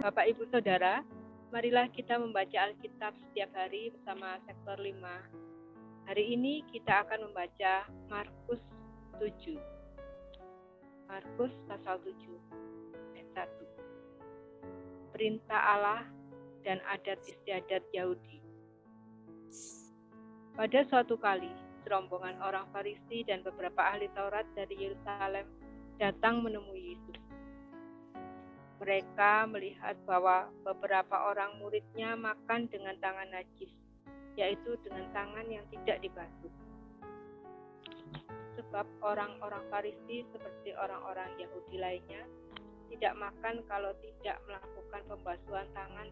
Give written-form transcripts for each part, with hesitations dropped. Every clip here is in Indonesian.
Bapak, Ibu, Saudara, marilah kita membaca Alkitab setiap hari bersama Sektor 5. Hari ini kita akan membaca Markus 7. Markus pasal 7, ayat 1. Perintah Allah dan adat istiadat Yahudi. Pada suatu kali, serombongan orang Farisi dan beberapa ahli Taurat dari Yerusalem datang menemui Yesus. Mereka melihat bahwa beberapa orang muridnya makan dengan tangan najis, yaitu dengan tangan yang tidak dibasuh. Sebab orang-orang Farisi seperti orang-orang Yahudi lainnya tidak makan kalau tidak melakukan pembasuhan tangan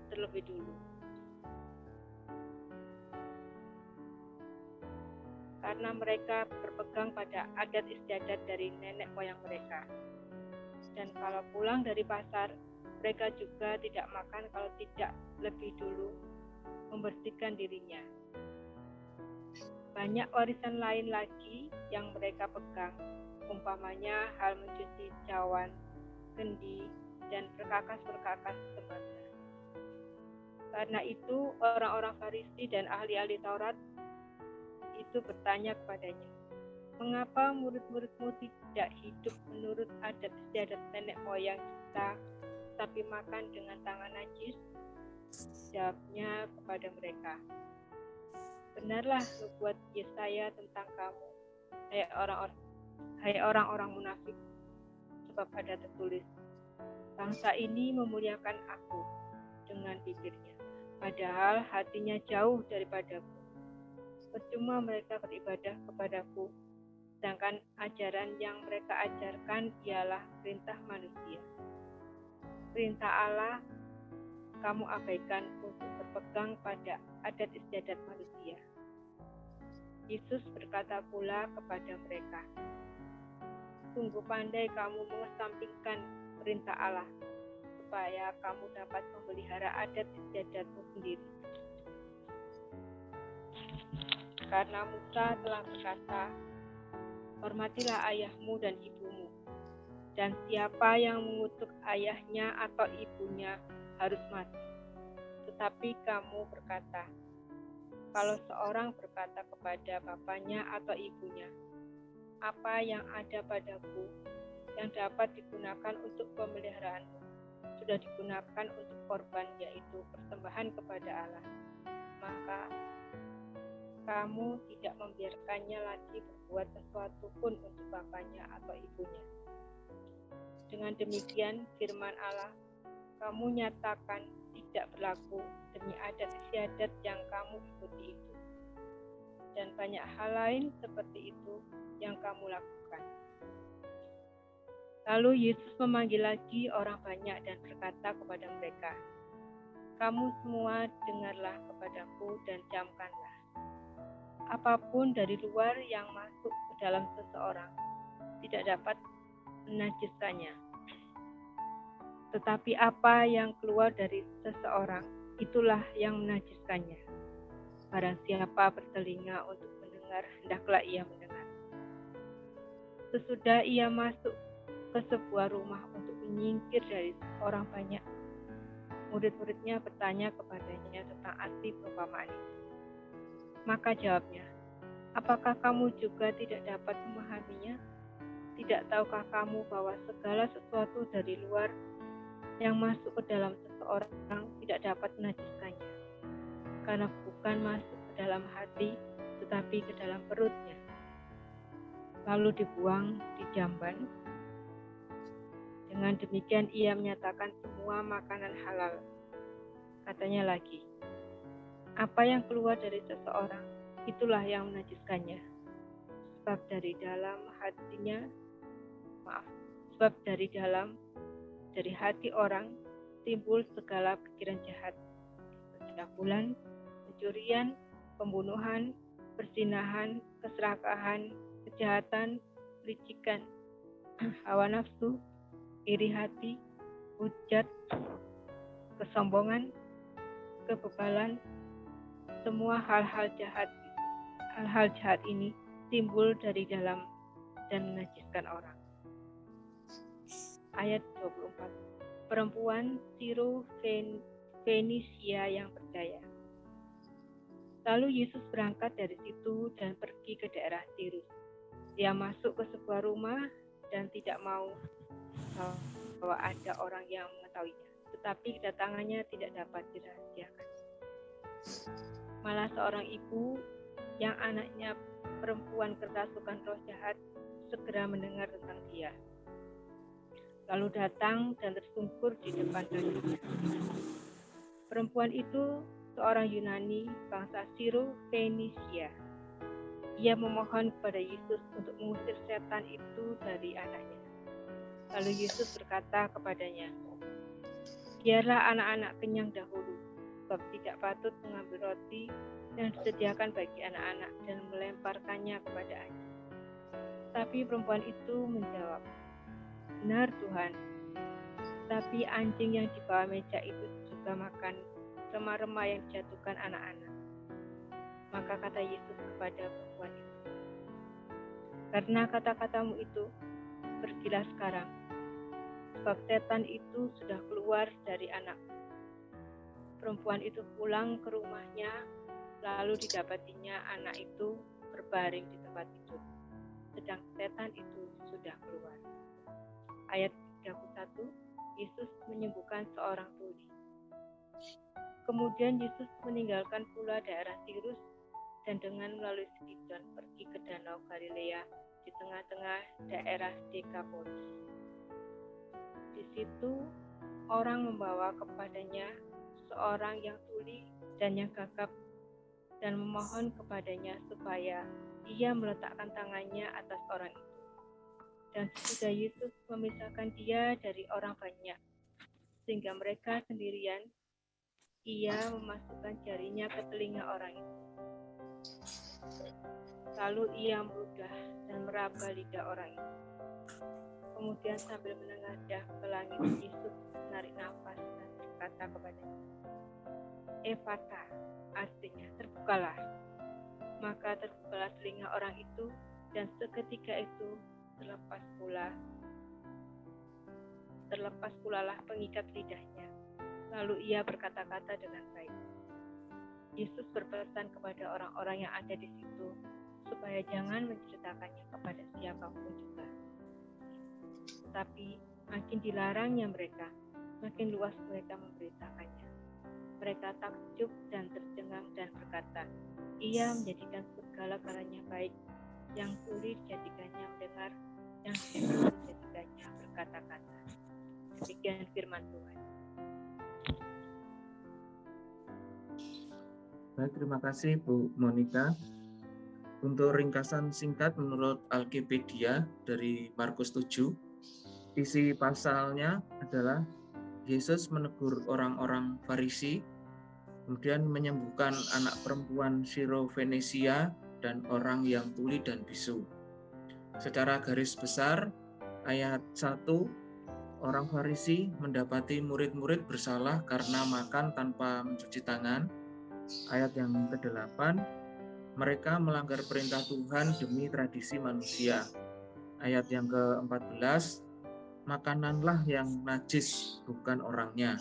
terlebih dulu. Karena mereka berpegang pada adat istiadat dari nenek moyang mereka. Dan kalau pulang dari pasar, mereka juga tidak makan kalau tidak lebih dulu membersihkan dirinya. Banyak warisan lain lagi yang mereka pegang, umpamanya hal mencuci cawan, kendi, dan perkakas-perkakas tembakau. Karena itu, orang-orang Farisi dan ahli-ahli Taurat itu bertanya kepadanya, "Mengapa murid-muridmu tidak hidup menurut adat istiadat nenek moyang kita, tapi makan dengan tangan najis?" Jawabnya kepada mereka, "Benarlah nubuat Yesaya tentang kamu, hai orang-orang munafik, sebab ada tertulis, bangsa ini memuliakan aku dengan bibirnya, padahal hatinya jauh daripadaku. Percuma mereka beribadah kepadaku, sedangkan ajaran yang mereka ajarkan ialah perintah manusia. Perintah Allah kamu abaikan untuk berpegang pada adat istiadat manusia." Yesus berkata pula kepada mereka, "Sungguh pandai kamu mengesampingkan perintah Allah, supaya kamu dapat memelihara adat istiadatmu sendiri. Karena Musa telah berkata, hormatilah ayahmu dan ibumu, dan siapa yang mengutuk ayahnya atau ibunya harus mati. Tetapi kamu berkata, kalau seorang berkata kepada bapaknya atau ibunya, apa yang ada padaku yang dapat digunakan untuk pemeliharaanmu, sudah digunakan untuk korban, yaitu persembahan kepada Allah, maka kamu tidak membiarkannya lagi berbuat sesuatu pun untuk bapaknya atau ibunya. Dengan demikian, firman Allah kamu nyatakan tidak berlaku demi adat istiadat yang kamu ikuti itu. Dan banyak hal lain seperti itu yang kamu lakukan." Lalu Yesus memanggil lagi orang banyak dan berkata kepada mereka, "Kamu semua dengarlah kepadaku dan camkanlah. Apapun dari luar yang masuk ke dalam seseorang tidak dapat menajiskannya. Tetapi apa yang keluar dari seseorang, itulah yang menajiskannya. Barang siapa bertelinga untuk mendengar, hendaklah ia mendengar." Sesudah ia masuk ke sebuah rumah untuk menyingkir dari orang banyak, murid-muridnya bertanya kepadanya tentang arti perumpamaan itu. Maka jawabnya, "Apakah kamu juga tidak dapat memahaminya? Tidak tahukah kamu bahwa segala sesuatu dari luar yang masuk ke dalam seseorang tidak dapat menajiskannya, karena bukan masuk ke dalam hati, tetapi ke dalam perutnya, lalu dibuang di jamban? Dengan demikian ia menyatakan semua makanan halal." Katanya lagi, "Apa yang keluar dari seseorang, itulah yang menajiskannya. Sebab dari hati orang timbul segala pikiran jahat, pencabulan, pencurian, pembunuhan, perzinahan, keserakahan, kejahatan, kelicikan, hawa nafsu, iri hati, hujat, kesombongan, kebebalan. Semua hal-hal jahat ini timbul dari dalam dan menajiskan orang." Ayat 24. perempuan Fenisia yang percaya. Lalu Yesus berangkat dari situ dan pergi ke daerah Tirus. Dia masuk ke sebuah rumah dan tidak mau bahwa ada orang yang mengetahuinya, tetapi kedatangannya tidak dapat dirahasiakan. Malah seorang ibu yang anaknya perempuan kerasukan roh jahat segera mendengar tentang dia. Lalu datang dan tersungkur di depan kakinya. Perempuan itu seorang Yunani bangsa Siro-Fenisia. Ia memohon kepada Yesus untuk mengusir setan itu dari anaknya. Lalu Yesus berkata kepadanya, "Biarlah anak-anak kenyang dahulu, sebab tidak patut mengambil roti yang disediakan bagi anak-anak dan melemparkannya kepada anjing." Tapi perempuan itu menjawab, "Benar Tuhan, tapi anjing yang di bawah meja itu juga makan remah-remah yang dijatuhkan anak-anak." Maka kata Yesus kepada perempuan itu, "Karena kata-katamu itu, pergilah sekarang, sebab setan itu sudah keluar dari anakmu." Perempuan itu pulang ke rumahnya, lalu didapatinya anak itu berbaring di tempat tidur, sedang setan itu sudah keluar. Ayat 31, Yesus menyembuhkan seorang tuli. Kemudian Yesus meninggalkan pula daerah Tirus dan dengan melalui Sidon pergi ke Danau Galilea di tengah-tengah daerah Dekapolis. Di situ orang membawa kepadanya seorang yang tuli dan yang gagap dan memohon kepadanya supaya ia meletakkan tangannya atas orang itu. Dan sesudah Yesus memisahkan dia dari orang banyak, sehingga mereka sendirian, ia memasukkan jarinya ke telinga orang itu. Lalu ia meludah dan meraba lidah orang itu. Kemudian sambil menengadah ke langit, Yesus menarik nafas dan berkata kepadanya, "Efata," artinya terbukalah. Maka terbukalah telinga orang itu, dan seketika itu terlepas pula lah pengikat lidahnya. Lalu ia berkata-kata dengan baik. Yesus berpesan kepada orang-orang yang ada di situ supaya jangan menceritakannya kepada siapapun juga. Tetapi makin dilarangnya mereka, makin luas mereka memberitakannya. Mereka takjub dan tercengang dan berkata, "Ia menjadikan segala-galanya baik. Yang tuli dijadikannya mendengar, yang bisu dijadikannya berkata-kata." Demikian firman Tuhan. Baik, terima kasih Bu Monica. Untuk ringkasan singkat menurut Alkipedia dari Markus 7, isi pasalnya adalah Yesus menegur orang-orang Farisi, kemudian menyembuhkan anak perempuan Siro-Fenisia dan orang yang tuli dan bisu. Secara garis besar, ayat 1, orang Farisi mendapati murid-murid bersalah karena makan tanpa mencuci tangan. Ayat yang ke-8, mereka melanggar perintah Tuhan demi tradisi manusia. Ayat yang ke-14, makananlah yang najis, bukan orangnya.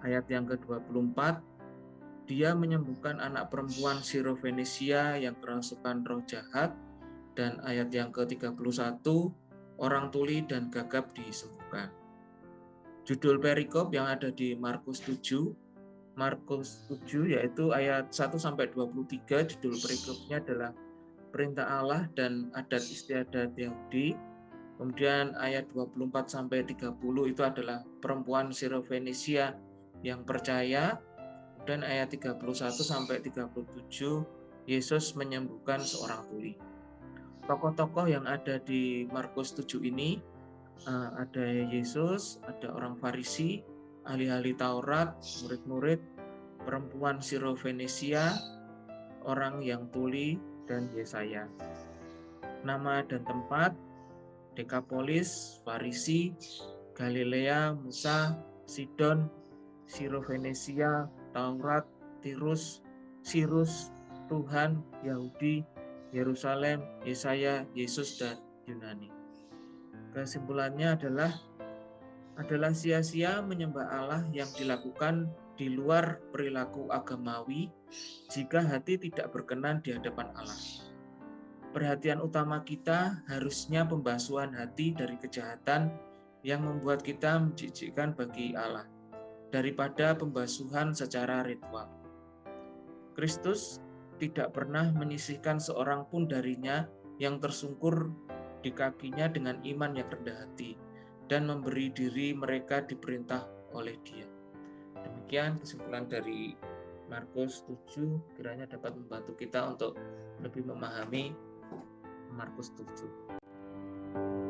Ayat yang ke-24, dia menyembuhkan anak perempuan Siro-Fenisia yang kerasukan roh jahat. Dan ayat yang ke-31, orang tuli dan gagap disembuhkan. Judul perikop yang ada di Markus 7 yaitu ayat 1-23, judul perikopnya adalah perintah Allah dan adat istiadat Yahudi. Kemudian ayat 24-30 itu adalah perempuan Siro-Fenisia yang percaya. Dan ayat 31-37, Yesus menyembuhkan seorang tuli. Tokoh-tokoh yang ada di Markus 7 ini ada Yesus, ada orang Farisi, ahli-ahli Taurat, murid-murid, perempuan Siro-Fenisia, orang yang tuli, dan Yesaya. Nama dan tempat: Dekapolis, Farisi, Galilea, Musa, Sidon, Siro-Fenisia, Taurat, Tirus, Sirus, Tuhan, Yahudi, Yerusalem, Yesaya, Yesus, dan Yunani. Kesimpulannya adalah adalah sia-sia menyembah Allah yang dilakukan di luar perilaku agamawi jika hati tidak berkenan di hadapan Allah. Perhatian utama kita harusnya pembasuhan hati dari kejahatan yang membuat kita menjijikkan bagi Allah, daripada pembasuhan secara ritual. Kristus tidak pernah menyisihkan seorang pun darinya yang tersungkur di kakinya dengan iman yang rendah hati dan memberi diri mereka diperintah oleh Dia. Demikian kesimpulan dari Markus 7, kiranya dapat membantu kita untuk lebih memahami Markus 7.